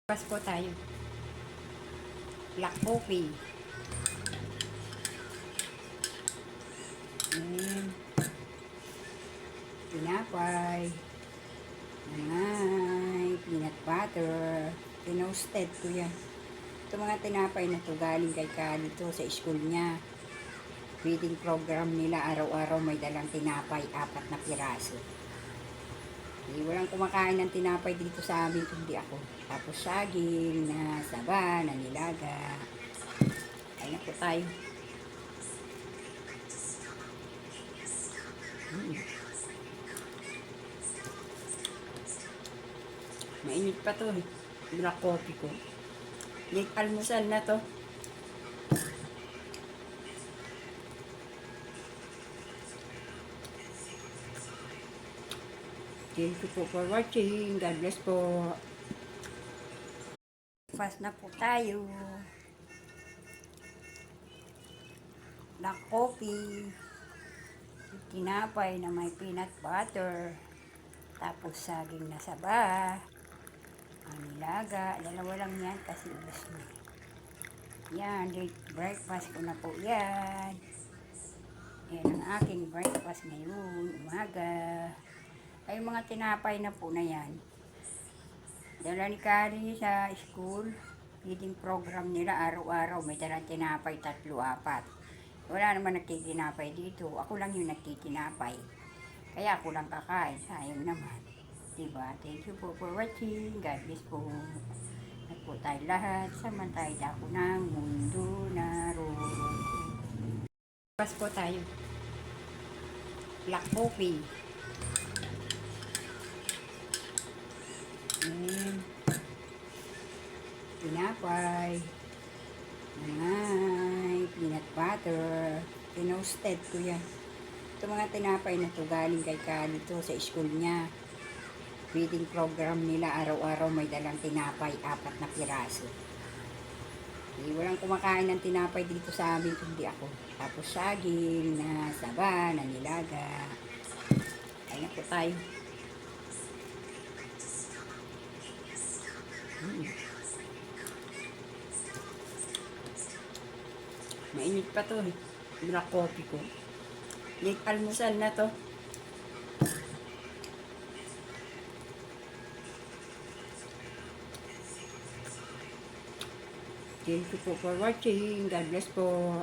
Pasko tayo. Black coffee. Tinapay. Peanut butter. Tinoasted ko yan. Ito mga tinapay na to galing kay Kali to sa school niya. Feeding program nila araw-araw may dalang tinapay, 4 na piraso. Walang kumakain ng tinapay dito sa amin kundi ako. Tapos saging na saba, na nilaga. Ay na po tayo. Mainit pa to eh. Black coffee ko. Late almusal na to. Thank you po for watching. God bless po. Fast na po tayo. Black coffee. Tinapay na may peanut butter. Tapos saging na saba. Nilaga. Dalawa lang yan kasi ubos na. Yan. Late breakfast ko na po yan. Yan ang aking breakfast ngayon. Umaga. Ay mga tinapay na po na yan. Dala ni Kari sa school. Feeding program nila araw-araw. May dalang tinapay 3-4. Wala naman nagtitinapay dito. Ako lang yung nagtitinapay. Kaya ako lang kakain. Sayang naman. Diba? Thank you po for watching. God bless po. At po tayo lahat. Samantay ako ng mundo na roon. Pasko tayo. Black coffee. Tinapay. Peanut butter. Tinoasted ko yan. Ito mga tinapay na to galing kay Kali to sa school niya. Feeding program nila araw-araw may dalang tinapay, 4 na piraso. Walang kumakain ng tinapay dito sa amin kundi ako. Tapos saging na saba, na nilaga. Ay na po tayo. Mainit pa to eh. Black coffee ko. Late almusal na to. Thank you po for watching. God bless po.